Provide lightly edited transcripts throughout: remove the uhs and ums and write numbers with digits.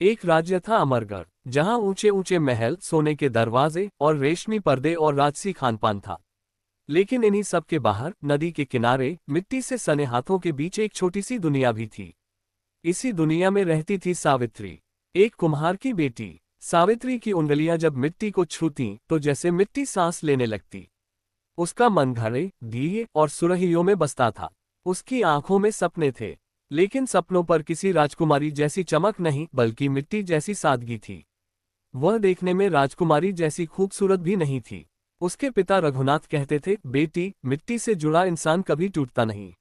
एक राज्य था अमरगढ़, जहां ऊंचे ऊंचे महल, सोने के दरवाजे और रेशमी पर्दे और राजसी खानपान था। लेकिन इन्हीं सब के बाहर, नदी के किनारे, मिट्टी से सने हाथों के बीच एक छोटी सी दुनिया भी थी। इसी दुनिया में रहती थी सावित्री, एक कुम्हार की बेटी। सावित्री की उंगलियां जब मिट्टी को छूतीं तो जैसे मिट्टी सांस लेने लगती। उसका मन घड़े, दिए और सुरहियों में बसता था। उसकी आंखों में सपने थे, लेकिन सपनों पर किसी राजकुमारी जैसी चमक नहीं, बल्कि मिट्टी जैसी सादगी थी। वह देखने में राजकुमारी जैसी खूबसूरत भी नहीं थी। उसके पिता रघुनाथ कहते थे, बेटी, मिट्टी से जुड़ा इंसान कभी टूटता नहीं,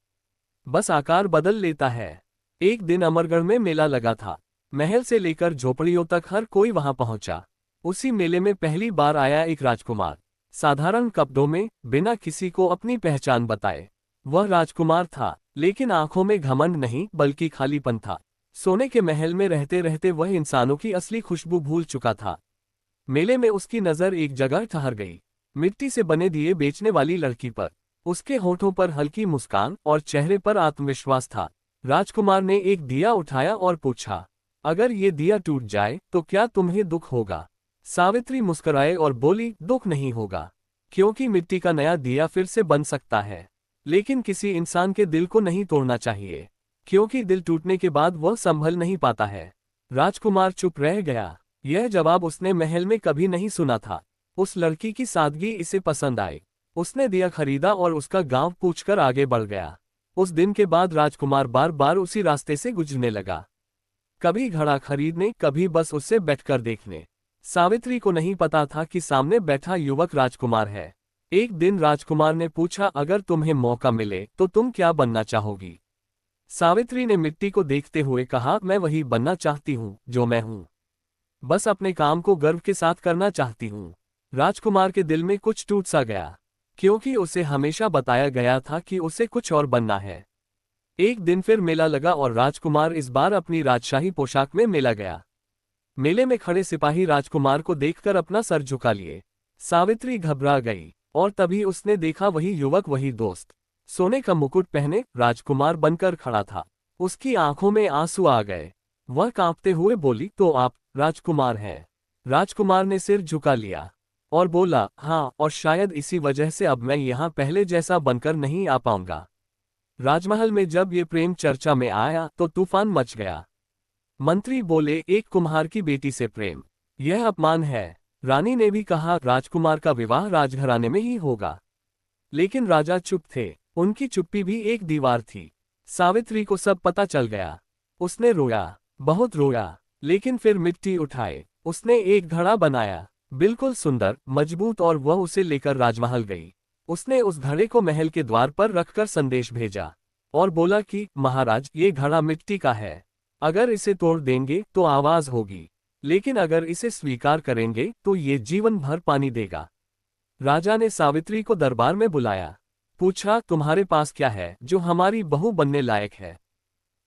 बस आकार बदल लेता है। एक दिन अमरगढ़ में मेला लगा था। महल से लेकर झोपड़ियों तक हर कोई वहां पहुंचा। उसी मेले में पहली बार आया एक राजकुमार, साधारण कपड़ों में, बिना किसी को अपनी पहचान बताए। वह राजकुमार था, लेकिन आंखों में घमंड नहीं, बल्कि खालीपन था। सोने के महल में रहते रहते वह इंसानों की असली खुशबू भूल चुका था। मेले में उसकी नजर एक जगह ठहर गई, मिट्टी से बने दिए बेचने वाली लड़की पर। उसके होठों पर हल्की मुस्कान और चेहरे पर आत्मविश्वास था। राजकुमार ने एक दिया उठाया और पूछा, अगर ये दिया टूट जाए तो क्या तुम्हें दुख होगा? सावित्री मुस्कुराए और बोली, दुख नहीं होगा, क्योंकि मिट्टी का नया दिया फिर से बन सकता है। लेकिन किसी इंसान के दिल को नहीं तोड़ना चाहिए, क्योंकि दिल टूटने के बाद वह संभल नहीं पाता है। राजकुमार चुप रह गया। यह जवाब उसने महल में कभी नहीं सुना था। उस लड़की की सादगी इसे पसंद आई। उसने दिया खरीदा और उसका गांव पूछकर आगे बढ़ गया। उस दिन के बाद राजकुमार बार बार उसी रास्ते से गुजरने लगा, कभी घड़ा खरीदने, कभी बस उससे बैठकर देखने। सावित्री को नहीं पता था कि सामने बैठा युवक राजकुमार है। एक दिन राजकुमार ने पूछा, अगर तुम्हें मौका मिले तो तुम क्या बनना चाहोगी? सावित्री ने मिट्टी को देखते हुए कहा, मैं वही बनना चाहती हूँ जो मैं हूँ, बस अपने काम को गर्व के साथ करना चाहती हूँ। राजकुमार के दिल में कुछ टूट सा गया, क्योंकि उसे हमेशा बताया गया था कि उसे कुछ और बनना है। एक दिन फिर मेला लगा और राजकुमार इस बार अपनी राजशाही पोशाक में मेला गया। मेले में खड़े सिपाही राजकुमार को देखकर अपना सर झुका लिए। सावित्री घबरा गई, और तभी उसने देखा वही युवक, वही दोस्त, सोने का मुकुट पहने राजकुमार बनकर खड़ा था। उसकी आंखों में आंसू आ गए। वह कांपते हुए बोली, तो आप राजकुमार हैं? राजकुमार ने सिर झुका लिया और बोला, हाँ, और शायद इसी वजह से अब मैं यहाँ पहले जैसा बनकर नहीं आ पाऊंगा। राजमहल में जब ये प्रेम चर्चा में आया तो तूफान मच गया। मंत्री बोले, एक कुम्हार की बेटी से प्रेम, यह अपमान है। रानी ने भी कहा, राजकुमार का विवाह राजघराने में ही होगा। लेकिन राजा चुप थे। उनकी चुप्पी भी एक दीवार थी। सावित्री को सब पता चल गया। उसने रोया, बहुत रोया, लेकिन फिर मिट्टी उठाए उसने एक घड़ा बनाया, बिल्कुल सुंदर, मजबूत, और वह उसे लेकर राजमहल गई। उसने उस घड़े को महल के द्वार पर रखकर संदेश भेजा और बोला कि महाराज, ये घड़ा मिट्टी का है। अगर इसे तोड़ देंगे तो आवाज होगी, लेकिन अगर इसे स्वीकार करेंगे तो ये जीवन भर पानी देगा। राजा ने सावित्री को दरबार में बुलाया, पूछा, तुम्हारे पास क्या है जो हमारी बहू बनने लायक है?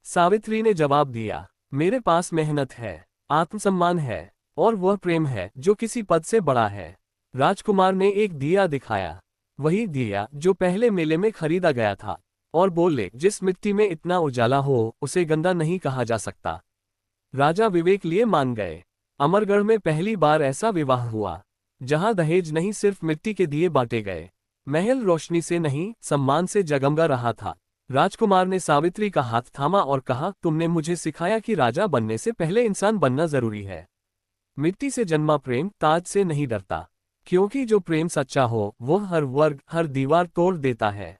सावित्री ने जवाब दिया, मेरे पास मेहनत है, आत्मसम्मान है, और वह प्रेम है जो किसी पद से बड़ा है। राजकुमार ने एक दिया दिखाया, वही दिया जो पहले मेले में खरीदा गया था, और बोले, जिस मिट्टी में इतना उजाला हो उसे गंदा नहीं कहा जा सकता। राजा विवेक लिए मान गए। अमरगढ़ में पहली बार ऐसा विवाह हुआ जहां दहेज नहीं, सिर्फ मिट्टी के दिए बांटे गए। महल रोशनी से नहीं, सम्मान से जगमगा रहा था। राजकुमार ने सावित्री का हाथ थामा और कहा, तुमने मुझे सिखाया कि राजा बनने से पहले इंसान बनना जरूरी है। मिट्टी से जन्मा प्रेम ताज से नहीं डरता, क्योंकि जो प्रेम सच्चा हो वो हर वर्ग, हर दीवार तोड़ देता है।